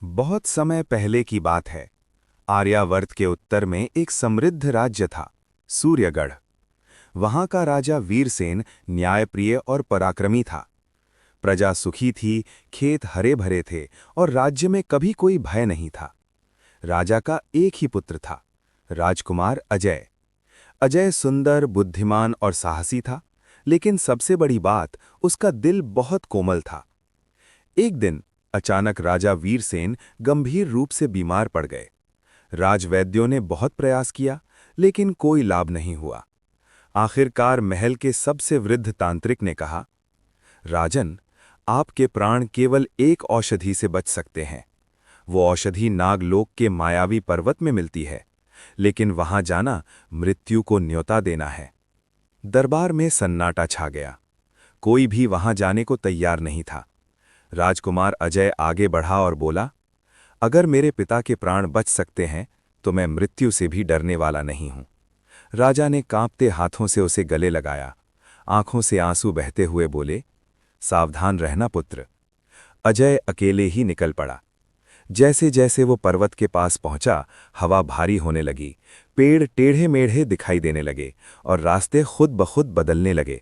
बहुत समय पहले की बात है। आर्यावर्त के उत्तर में एक समृद्ध राज्य था, सूर्यगढ़। वहां का राजा वीरसेन न्यायप्रिय और पराक्रमी था। प्रजा सुखी थी, खेत हरे भरे थे और राज्य में कभी कोई भय नहीं था। राजा का एक ही पुत्र था, राजकुमार अजय। अजय सुंदर, बुद्धिमान और साहसी था, लेकिन सबसे बड़ी बात, उसका दिल बहुत कोमल था। एक दिन अचानक राजा वीरसेन गंभीर रूप से बीमार पड़ गए। राजवैद्यों ने बहुत प्रयास किया, लेकिन कोई लाभ नहीं हुआ। आखिरकार महल के सबसे वृद्ध तांत्रिक ने कहा, राजन, आपके प्राण केवल एक औषधि से बच सकते हैं। वो औषधि नागलोक के मायावी पर्वत में मिलती है, लेकिन वहां जाना मृत्यु को न्योता देना है। दरबार में सन्नाटा छा गया। कोई भी वहां जाने को तैयार नहीं था। राजकुमार अजय आगे बढ़ा और बोला, अगर मेरे पिता के प्राण बच सकते हैं तो मैं मृत्यु से भी डरने वाला नहीं हूं। राजा ने कांपते हाथों से उसे गले लगाया। आंखों से आंसू बहते हुए बोले, सावधान रहना पुत्र। अजय अकेले ही निकल पड़ा। जैसे जैसे वो पर्वत के पास पहुंचा, हवा भारी होने लगी, पेड़ टेढ़े मेढ़े दिखाई देने लगे और रास्ते खुद ब खुद बदलने लगे।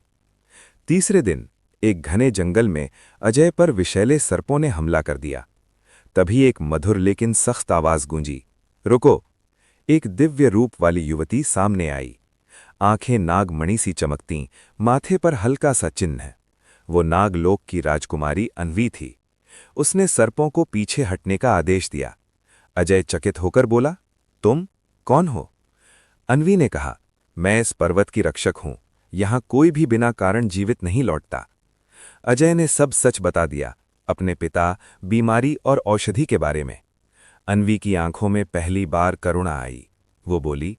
तीसरे दिन एक घने जंगल में अजय पर विषैले सर्पों ने हमला कर दिया। तभी एक मधुर लेकिन सख्त आवाज गूंजी, रुको। एक दिव्य रूप वाली युवती सामने आई। आंखें नागमणि सी चमकतीं, माथे पर हल्का सा चिन्ह। वो नागलोक की राजकुमारी अन्वी थी। उसने सर्पों को पीछे हटने का आदेश दिया। अजय चकित होकर बोला, तुम कौन हो? अन्वी ने कहा, मैं इस पर्वत की रक्षक हूं। यहां कोई भी बिना कारण जीवित नहीं लौटता। अजय ने सब सच बता दिया, अपने पिता, बीमारी और औषधि के बारे में। अन्वी की आंखों में पहली बार करुणा आई। वो बोली,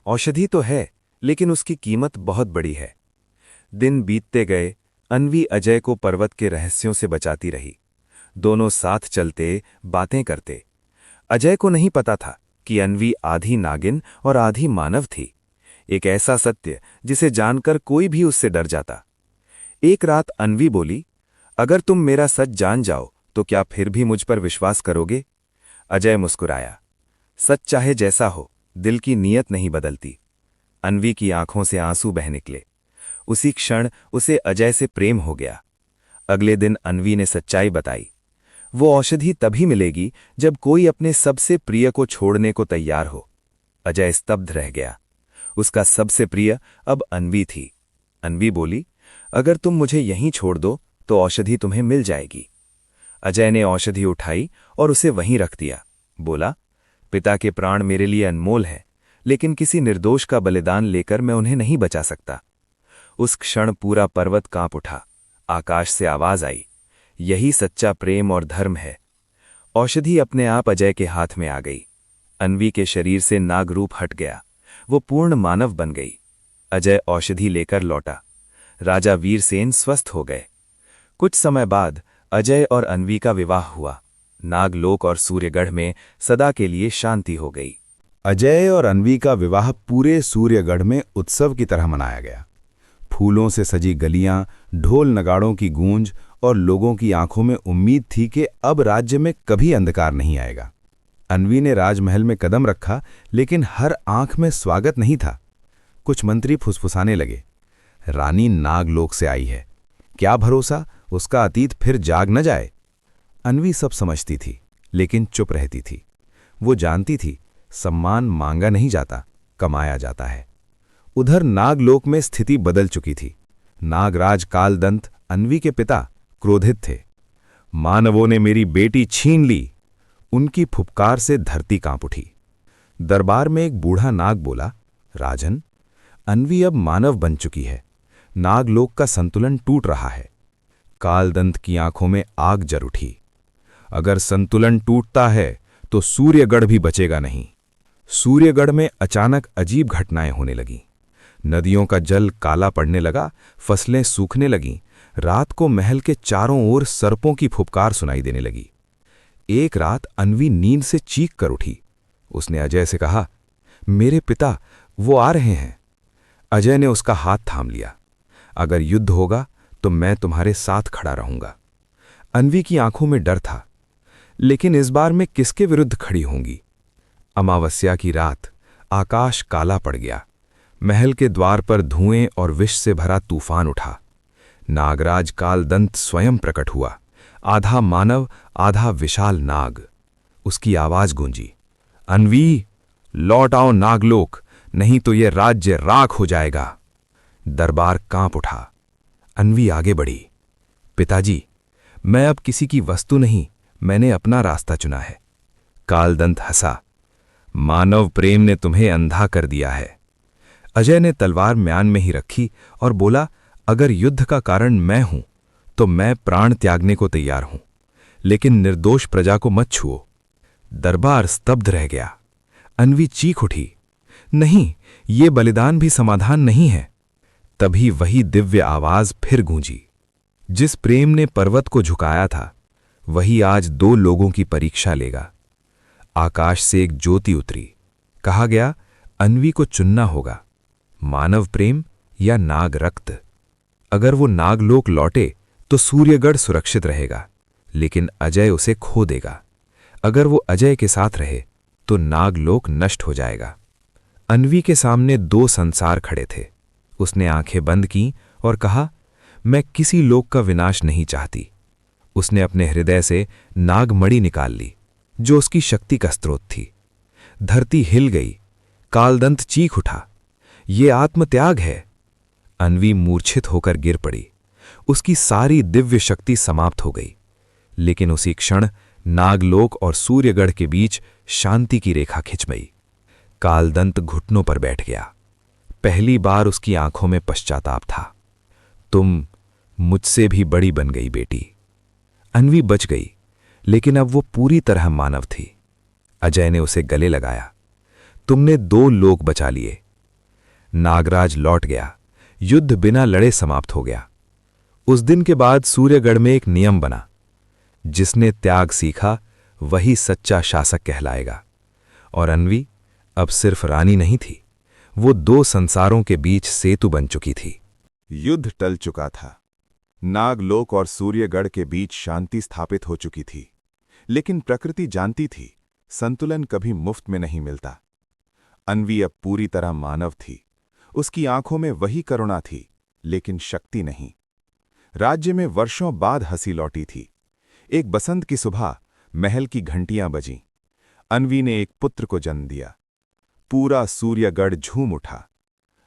औषधि तो है, लेकिन उसकी कीमत बहुत बड़ी है। दिन बीतते गए, अन्वी अजय को पर्वत के रहस्यों से बचाती रही। दोनों साथ चलते, बातें करते। अजय को नहीं पता था कि अन्वी आधी नागिन और आधी मानव थी। एक ऐसा सत्य जिसे जानकर कोई भी उससे डर जाता। एक रात अन्वी बोली, अगर तुम मेरा सच जान जाओ तो क्या फिर भी मुझ पर विश्वास करोगे? अजय मुस्कुराया, सच चाहे जैसा हो, दिल की नीयत नहीं बदलती। अन्वी की आंखों से आंसू बह निकले। उसी क्षण उसे अजय से प्रेम हो गया। अगले दिन अन्वी ने सच्चाई बताई। वो औषधि तभी मिलेगी जब कोई अपने सबसे प्रिय को छोड़ने को तैयार हो। अजय स्तब्ध रह गया। उसका सबसे प्रिय अब अन्वी थी। अन्वी बोली, अगर तुम मुझे यहीं छोड़ दो तो औषधि तुम्हें मिल जाएगी। अजय ने औषधि उठाई और उसे वहीं रख दिया। बोला, पिता के प्राण मेरे लिए अनमोल है, लेकिन किसी निर्दोष का बलिदान लेकर मैं उन्हें नहीं बचा सकता। उस क्षण पूरा पर्वत कांप उठा। आकाश से आवाज आई, यही सच्चा प्रेम और धर्म है। औषधि अपने आप अजय के हाथ में आ गई। अन्वी के शरीर से नागरूप हट गया। वो पूर्ण मानव बन गई। अजय औषधि लेकर लौटा। राजा वीरसेन स्वस्थ हो गए। कुछ समय बाद अजय और अन्वी का विवाह हुआ। नागलोक और सूर्यगढ़ में सदा के लिए शांति हो गई। अजय और अन्वी का विवाह पूरे सूर्यगढ़ में उत्सव की तरह मनाया गया। फूलों से सजी गलियां, ढोल नगाड़ों की गूंज और लोगों की आंखों में उम्मीद थी कि अब राज्य में कभी अंधकार नहीं आएगा। अन्वी ने राजमहल में कदम रखा, लेकिन हर आंख में स्वागत नहीं था। कुछ मंत्री फुसफुसाने लगे, रानी नागलोक से आई है, क्या भरोसा उसका अतीत फिर जाग न जाए। अन्वी सब समझती थी, लेकिन चुप रहती थी। वो जानती थी, सम्मान मांगा नहीं जाता, कमाया जाता है। उधर नागलोक में स्थिति बदल चुकी थी। नागराज कालदंत, अन्वी के पिता, क्रोधित थे। मानवों ने मेरी बेटी छीन ली। उनकी फुफकार से धरती कांप उठी। दरबार में एक बूढ़ा नाग बोला, राजन, अन्वी अब मानव बन चुकी है। नागलोक का संतुलन टूट रहा है। कालदंत की आंखों में आग जल उठी। अगर संतुलन टूटता है तो सूर्यगढ़ भी बचेगा नहीं। सूर्यगढ़ में अचानक अजीब घटनाएं होने लगीं। नदियों का जल काला पड़ने लगा, फसलें सूखने लगीं। रात को महल के चारों ओर सर्पों की फुफकार सुनाई देने लगी। एक रात अन्वी नींद से चीख कर उठी। उसने अजय से कहा, मेरे पिता, वो आ रहे हैं। अजय ने उसका हाथ थाम लिया। अगर युद्ध होगा तो मैं तुम्हारे साथ खड़ा रहूंगा। अन्वी की आंखों में डर था, लेकिन इस बार मैं किसके विरुद्ध खड़ी होंगी? अमावस्या की रात आकाश काला पड़ गया। महल के द्वार पर धुएं और विष से भरा तूफान उठा। नागराज कालदंत स्वयं प्रकट हुआ, आधा मानव आधा विशाल नाग। उसकी आवाज गूंजी, अन्वी, लौट आओ नागलोक, नहीं तो यह राज्य राख हो जाएगा। दरबार कांप उठा। अन्वी आगे बढ़ी। पिताजी, मैं अब किसी की वस्तु नहीं, मैंने अपना रास्ता चुना है। कालदंत हंसा, मानव प्रेम ने तुम्हें अंधा कर दिया है। अजय ने तलवार म्यान में ही रखी और बोला, अगर युद्ध का कारण मैं हूं तो मैं प्राण त्यागने को तैयार हूं, लेकिन निर्दोष प्रजा को मत छुओ। दरबार स्तब्ध रह गया। अन्वी चीख उठी, नहीं, ये बलिदान भी समाधान नहीं है। तभी वही दिव्य आवाज फिर गूंजी। जिस प्रेम ने पर्वत को झुकाया था, वही आज दो लोगों की परीक्षा लेगा। आकाश से एक ज्योति उतरी। कहा गया, अन्वी को चुनना होगा, मानव प्रेम या नाग रक्त। अगर वो नागलोक लौटे तो सूर्यगढ़ सुरक्षित रहेगा, लेकिन अजय उसे खो देगा। अगर वो अजय के साथ रहे तो नागलोक नष्ट हो जाएगा। अन्वी के सामने दो संसार खड़े थे। उसने आंखें बंद की और कहा, मैं किसी लोक का विनाश नहीं चाहती। उसने अपने हृदय से नागमणि निकाल ली, जो उसकी शक्ति का स्रोत थी। धरती हिल गई। कालदंत चीख उठा, ये आत्मत्याग है। अन्वी मूर्छित होकर गिर पड़ी। उसकी सारी दिव्य शक्ति समाप्त हो गई। लेकिन उसी क्षण नागलोक और सूर्यगढ़ के बीच शांति की रेखा खिंच गई। कालदंत घुटनों पर बैठ गया। पहली बार उसकी आंखों में पश्चाताप था। तुम मुझसे भी बड़ी बन गई बेटी। अन्वी बच गई, लेकिन अब वो पूरी तरह मानव थी। अजय ने उसे गले लगाया, तुमने दो लोक बचा लिए। नागराज लौट गया। युद्ध बिना लड़े समाप्त हो गया। उस दिन के बाद सूर्यगढ़ में एक नियम बना, जिसने त्याग सीखा वही सच्चा शासक कहलाएगा। और अन्वी अब सिर्फ रानी नहीं थी, वो दो संसारों के बीच सेतु बन चुकी थी। युद्ध टल चुका था। नागलोक और सूर्यगढ़ के बीच शांति स्थापित हो चुकी थी। लेकिन प्रकृति जानती थी, संतुलन कभी मुफ्त में नहीं मिलता। अन्वी अब पूरी तरह मानव थी। उसकी आंखों में वही करुणा थी, लेकिन शक्ति नहीं। राज्य में वर्षों बाद हंसी लौटी थी। एक बसंत की सुबह महल की घंटियां बजीं। अन्वी ने एक पुत्र को जन्म दिया। पूरा सूर्यगढ़ झूम उठा।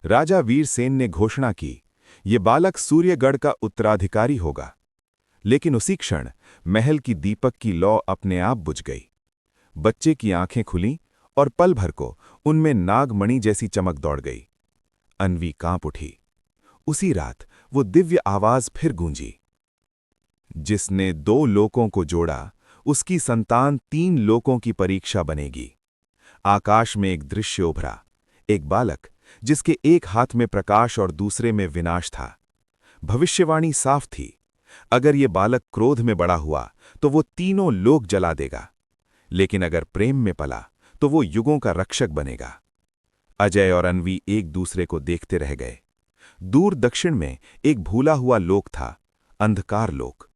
राजा वीरसेन ने घोषणा की, ये बालक सूर्यगढ़ का उत्तराधिकारी होगा। लेकिन उसी क्षण महल की दीपक की लौ अपने आप बुझ गई। बच्चे की आंखें खुलीं और पल भर को उनमें नागमणि जैसी चमक दौड़ गई। अन्वी कांप उठी। उसी रात वो दिव्य आवाज फिर गूंजी, जिसने दो लोकों को जोड़ा, उसकी संतान तीन लोकों की परीक्षा बनेगी। आकाश में एक दृश्य उभरा, एक बालक जिसके एक हाथ में प्रकाश और दूसरे में विनाश था। भविष्यवाणी साफ थी, अगर ये बालक क्रोध में बड़ा हुआ तो वो तीनों लोक जला देगा, लेकिन अगर प्रेम में पला तो वो युगों का रक्षक बनेगा। अजय और अन्वी एक दूसरे को देखते रह गए। दूर दक्षिण में एक भूला हुआ लोक था, अंधकार लोक।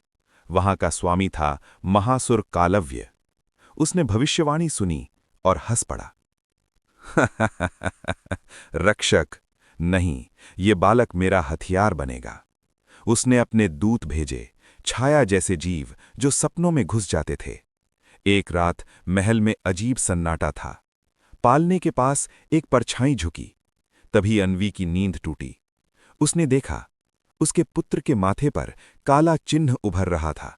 वहां का स्वामी था महासुर कालव्य। उसने भविष्यवाणी सुनी और हंस पड़ा। रक्षक नहीं, ये बालक मेरा हथियार बनेगा। उसने अपने दूत भेजे, छाया जैसे जीव जो सपनों में घुस जाते थे। एक रात महल में अजीब सन्नाटा था। पालने के पास एक परछाई झुकी। तभी अन्वी की नींद टूटी। उसने देखा, उसके पुत्र के माथे पर काला चिन्ह उभर रहा था।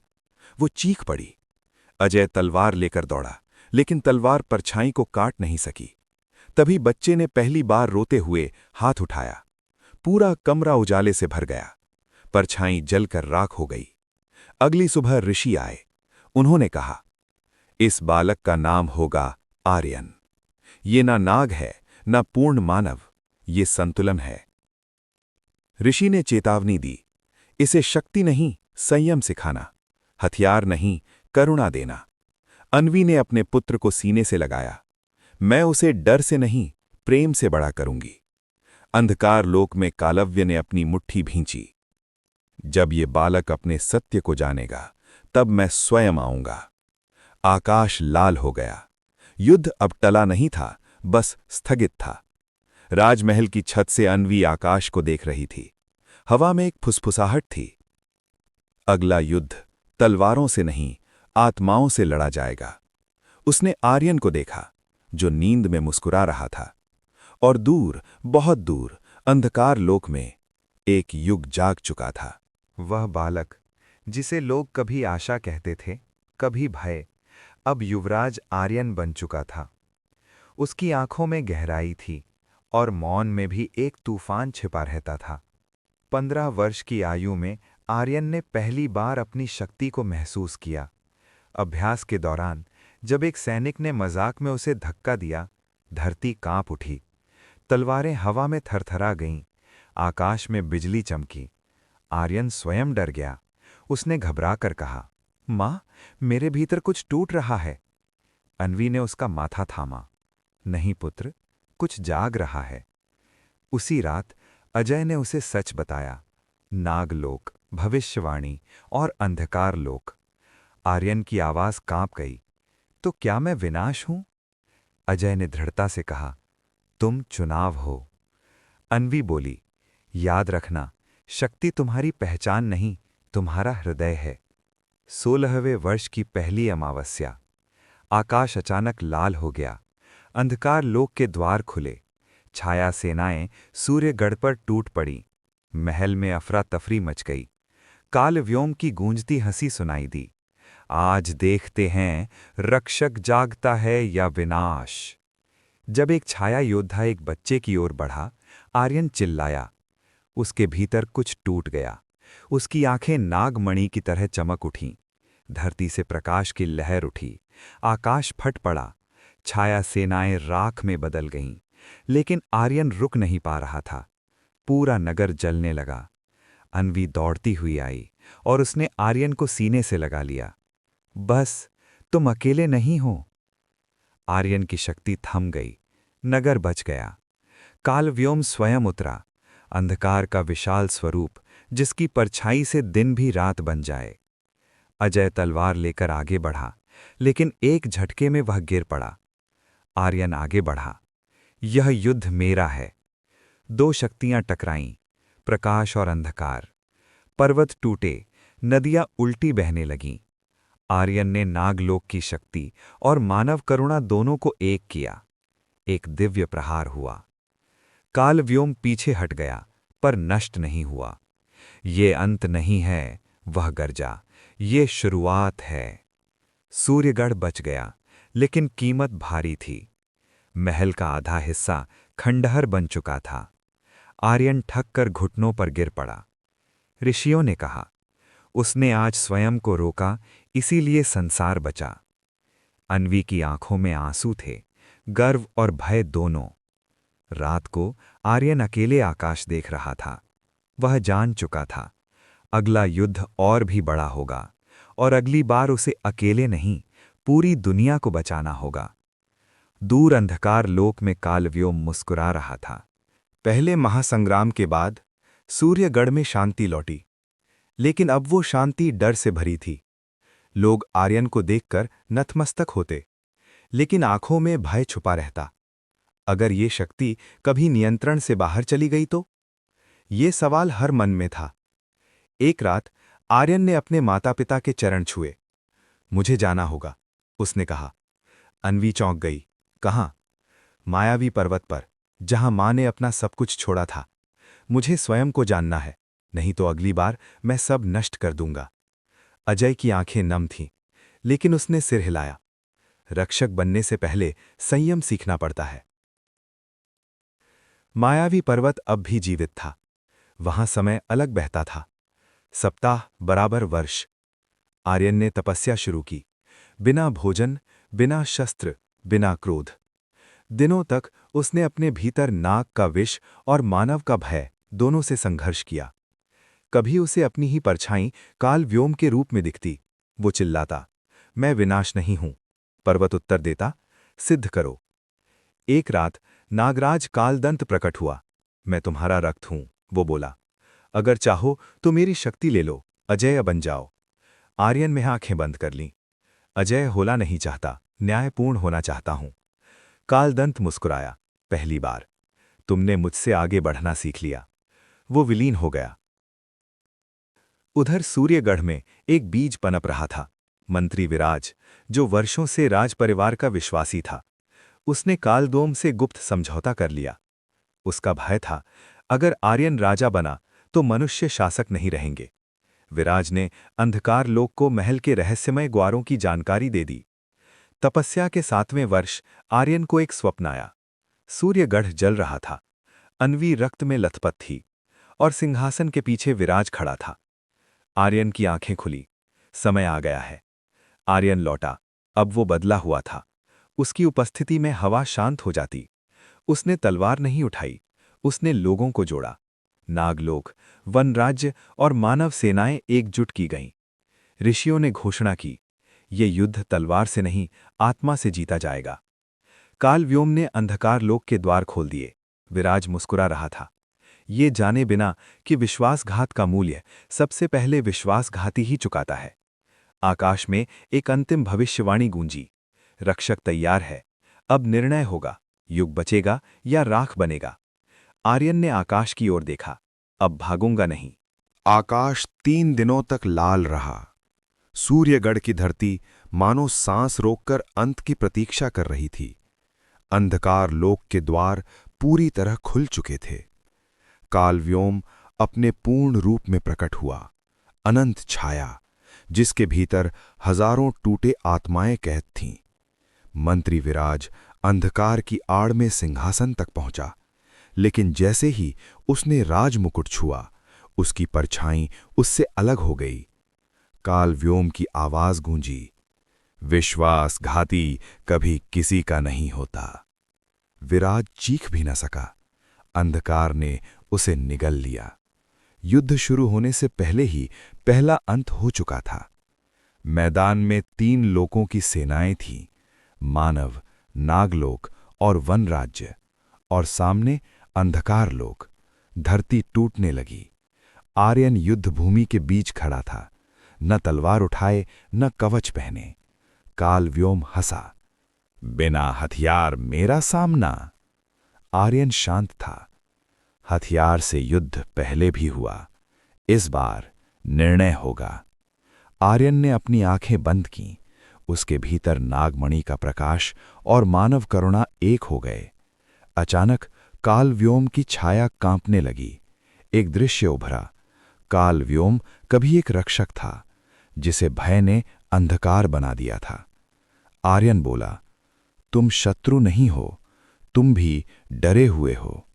वो चीख पड़ी। अजय तलवार लेकर दौड़ा, लेकिन तलवार परछाई को काट नहीं सकी। तभी बच्चे ने पहली बार रोते हुए हाथ उठाया। पूरा कमरा उजाले से भर गया। परछाई जलकर राख हो गई। अगली सुबह ऋषि आए। उन्होंने कहा, इस बालक का नाम होगा आर्यन। ये ना नाग है, ना पूर्ण मानव, ये संतुलन है। ऋषि ने चेतावनी दी, इसे शक्ति नहीं, संयम सिखाना, हथियार नहीं, करुणा देना। अन्वी ने अपने पुत्र को सीने से लगाया। मैं उसे डर से नहीं, प्रेम से बड़ा करूंगी। अंधकार लोक में कालव्य ने अपनी मुट्ठी भींची। जब ये बालक अपने सत्य को जानेगा, तब मैं स्वयं आऊंगा। आकाश लाल हो गया। युद्ध अब टला नहीं था, बस स्थगित था। राजमहल की छत से अन्वी आकाश को देख रही थी। हवा में एक फुसफुसाहट थी। अगला युद्ध तलवारों से नहीं, आत्माओं से लड़ा जाएगा। उसने आर्यन को देखा, जो नींद में मुस्कुरा रहा था। और दूर, बहुत दूर, अंधकार लोक में एक युग जाग चुका था। वह बालक, जिसे लोग कभी आशा कहते थे, कभी भय, अब युवराज आर्यन बन चुका था। उसकी आंखों में गहराई थी और मौन में भी एक तूफान छिपा रहता था। 15 वर्ष की आयु में आर्यन ने पहली बार अपनी शक्ति को महसूस किया। अभ्यास के दौरान जब एक सैनिक ने मजाक में उसे धक्का दिया, धरती कांप उठी, तलवारें हवा में थरथरा गईं, आकाश में बिजली चमकी। आर्यन स्वयं डर गया। उसने घबराकर कहा, माँ, मेरे भीतर कुछ टूट रहा है। अन्वी ने उसका माथा थामा। नहीं पुत्र, कुछ जाग रहा है। उसी रात अजय ने उसे सच बताया। नागलोक, भविष्यवाणी और अंधकार लोक। आर्यन की आवाज कांप गई। तो क्या मैं विनाश हूं? अजय ने दृढ़ता से कहा, तुम चुनाव हो। अन्वी बोली, याद रखना, शक्ति तुम्हारी पहचान नहीं, तुम्हारा हृदय है। 16वें वर्ष की पहली अमावस्या। आकाश अचानक लाल हो गया। अंधकार लोक के द्वार खुले। छाया सेनाएं सूर्यगढ़ पर टूट पड़ी। महल में अफरा तफरी मच गई। कालव्योम की गूंजती हंसी सुनाई दी। आज देखते हैं, रक्षक जागता है या विनाश। जब एक छाया योद्धा एक बच्चे की ओर बढ़ा, आर्यन चिल्लाया। उसके भीतर कुछ टूट गया। उसकी आंखें नागमणि की तरह चमक उठीं। धरती से प्रकाश की लहर उठी। आकाश फट पड़ा। छाया सेनाएं राख में बदल गईं। लेकिन आर्यन रुक नहीं पा रहा था। पूरा नगर जलने लगा। अन्वी दौड़ती हुई आई और उसने आर्यन को सीने से लगा लिया। बस, तुम अकेले नहीं हो। आर्यन की शक्ति थम गई। नगर बच गया। कालव्योम स्वयं उतरा, अंधकार का विशाल स्वरूप, जिसकी परछाई से दिन भी रात बन जाए। अजय तलवार लेकर आगे बढ़ा, लेकिन एक झटके में वह गिर पड़ा। आर्यन आगे बढ़ा। यह युद्ध मेरा है। दो शक्तियां टकराईं, प्रकाश और अंधकार। पर्वत टूटे, नदियां उल्टी बहने लगीं। आर्यन ने नागलोक की शक्ति और मानव करुणा दोनों को एक किया। एक दिव्य प्रहार हुआ। कालव्योम पीछे हट गया, पर नष्ट नहीं हुआ। ये अंत नहीं है, वह गर्जा, ये शुरुआत है। सूर्यगढ़ बच गया, लेकिन कीमत भारी थी। महल का आधा हिस्सा खंडहर बन चुका था। आर्यन ठक कर घुटनों पर गिर पड़ा। ऋषियों ने कहा, उसने आज स्वयं को रोका, इसीलिए संसार बचा। अन्वी की आंखों में आंसू थे, गर्व और भय दोनों। रात को आर्यन अकेले आकाश देख रहा था। वह जान चुका था, अगला युद्ध और भी बड़ा होगा, और अगली बार उसे अकेले नहीं, पूरी दुनिया को बचाना होगा। दूर अंधकार लोक में कालव्योम मुस्कुरा रहा था। पहले महासंग्राम के बाद सूर्यगढ़ में शांति लौटी, लेकिन अब वो शांति डर से भरी थी। लोग आर्यन को देखकर नतमस्तक होते, लेकिन आंखों में भय छुपा रहता। अगर ये शक्ति कभी नियंत्रण से बाहर चली गई तो? ये सवाल हर मन में था। एक रात आर्यन ने अपने माता पिता के चरण छुए। मुझे जाना होगा, उसने कहा। अन्वी चौंक गई। कहाँ? मायावी पर्वत पर, जहां मां ने अपना सब कुछ छोड़ा था। मुझे स्वयं को जानना है, नहीं तो अगली बार मैं सब नष्ट कर दूंगा। अजय की आंखें नम थीं, लेकिन उसने सिर हिलाया। रक्षक बनने से पहले संयम सीखना पड़ता है। मायावी पर्वत अब भी जीवित था। वहां समय अलग बहता था। सप्ताह बराबर वर्ष। आर्यन ने तपस्या शुरू की, बिना भोजन, बिना शस्त्र, बिना क्रोध। दिनों तक उसने अपने भीतर नाग का विष और मानव का भय दोनों से संघर्ष किया। कभी उसे अपनी ही परछाई कालव्योम के रूप में दिखती। वो चिल्लाता, मैं विनाश नहीं हूं। पर्वत उत्तर देता, सिद्ध करो। एक रात नागराज कालदंत प्रकट हुआ। मैं तुम्हारा रक्त हूं, वो बोला। अगर चाहो तो मेरी शक्ति ले लो, अजेय बन जाओ। आर्यन में आंखें बंद कर लीं। अजय होना नहीं चाहता, न्यायपूर्ण होना चाहता हूं। कालदंत मुस्कुराया। पहली बार तुमने मुझसे आगे बढ़ना सीख लिया। वो विलीन हो गया। उधर सूर्यगढ़ में एक बीज पनप रहा था। मंत्री विराज, जो वर्षों से राज परिवार का विश्वासी था, उसने कालदोम से गुप्त समझौता कर लिया। उसका भय था, अगर आर्यन राजा बना तो मनुष्य शासक नहीं रहेंगे। विराज ने अंधकार लोक को महल के रहस्यमय द्वारों की जानकारी दे दी। तपस्या के 7वें वर्ष आर्यन को एक स्वप्न आया। सूर्यगढ़ जल रहा था, अन्वी रक्त में लथपथ थी और सिंहासन के पीछे विराज खड़ा था। आर्यन की आंखें खुली। समय आ गया है। आर्यन लौटा। अब वो बदला हुआ था। उसकी उपस्थिति में हवा शांत हो जाती। उसने तलवार नहीं उठाई, उसने लोगों को जोड़ा। नागलोक, वनराज्य और मानव सेनाएं एकजुट की गईं। ऋषियों ने घोषणा की, ये युद्ध तलवार से नहीं, आत्मा से जीता जाएगा। कालव्योम ने अंधकार लोक के द्वार खोल दिए। विराज मुस्कुरा रहा था, ये जाने बिना कि विश्वासघात का मूल्य सबसे पहले विश्वासघाती ही चुकाता है। आकाश में एक अंतिम भविष्यवाणी गूंजी। रक्षक तैयार है। अब निर्णय होगा, युग बचेगा या राख बनेगा। आर्यन ने आकाश की ओर देखा। अब भागूंगा नहीं। आकाश 3 दिनों तक लाल रहा। सूर्यगढ़ की धरती मानो सांस रोककर अंत की प्रतीक्षा कर रही थी। अंधकार लोक के द्वार पूरी तरह खुल चुके थे। कालव्योम अपने पूर्ण रूप में प्रकट हुआ। अनंत छाया, जिसके भीतर हजारों टूटे आत्माएं कैद थीं। मंत्री विराज अंधकार की आड़ में सिंहासन तक पहुंचा, लेकिन जैसे ही उसने राजमुकुट छुआ, उसकी परछाई उससे अलग हो गई। कालव्योम की आवाज गूंजी, विश्वासघाती कभी किसी का नहीं होता। विराज चीख भी न सका। अंधकार ने उसे निगल लिया। युद्ध शुरू होने से पहले ही पहला अंत हो चुका था। मैदान में 3 लोकों की सेनाएं थीं, मानव, नागलोक और वनराज्य, और सामने अंधकार लोक। धरती टूटने लगी। आर्यन युद्ध भूमि के बीच खड़ा था, न तलवार उठाए न कवच पहने। कालव्योम हंसा, बिना हथियार मेरा सामना। आर्यन शांत था। हथियार से युद्ध पहले भी हुआ, इस बार निर्णय होगा। आर्यन ने अपनी आंखें बंद कीं। उसके भीतर नागमणि का प्रकाश और मानव करुणा एक हो गए। अचानक कालव्योम की छाया कांपने लगी। एक दृश्य उभरा। कालव्योम कभी एक रक्षक था, जिसे भय ने अंधकार बना दिया था। आर्यन बोला, तुम शत्रु नहीं हो, तुम भी डरे हुए हो।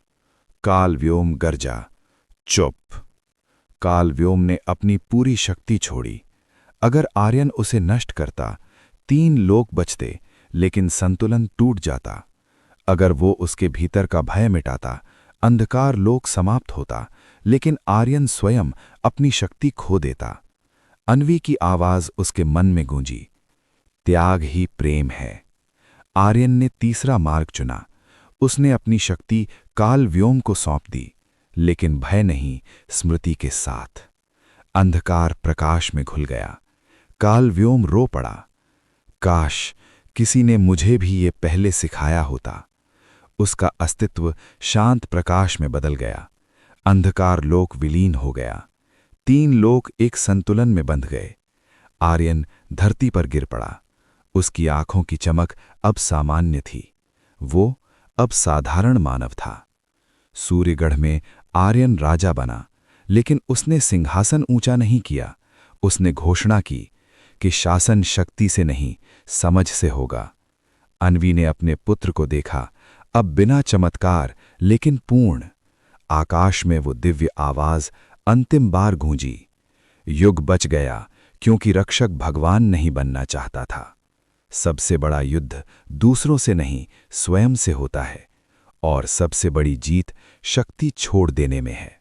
कालव्योम गर्जा, चुप। कालव्योम ने अपनी पूरी शक्ति छोड़ी। अगर आर्यन उसे नष्ट करता, 3 लोक बचते, लेकिन संतुलन टूट जाता। अगर वो उसके भीतर का भय मिटाता, अंधकार लोक समाप्त होता, लेकिन आर्यन स्वयं अपनी शक्ति खो देता। अन्वी की आवाज उसके मन में गूंजी, त्याग ही प्रेम है। आर्यन ने तीसरा मार्ग चुना। उसने अपनी शक्ति कालव्योम को सौंप दी, लेकिन भय नहीं, स्मृति के साथ। अंधकार प्रकाश में घुल गया। कालव्योम रो पड़ा, काश किसी ने मुझे भी ये पहले सिखाया होता। उसका अस्तित्व शांत प्रकाश में बदल गया। अंधकार लोक विलीन हो गया। 3 लोक एक संतुलन में बंध गए। आर्यन धरती पर गिर पड़ा। उसकी आंखों की चमक अब सामान्य थी। वो अब साधारण मानव था। सूर्यगढ़ में आर्यन राजा बना, लेकिन उसने सिंहासन ऊंचा नहीं किया। उसने घोषणा की कि शासन शक्ति से नहीं, समझ से होगा। अन्वी ने अपने पुत्र को देखा, अब बिना चमत्कार लेकिन पूर्ण। आकाश में वो दिव्य आवाज अंतिम बार गूंजी, युग बच गया, क्योंकि रक्षक भगवान नहीं बनना चाहता था। सबसे बड़ा युद्ध दूसरों से नहीं, स्वयं से होता है, और सबसे बड़ी जीत शक्ति छोड़ देने में है।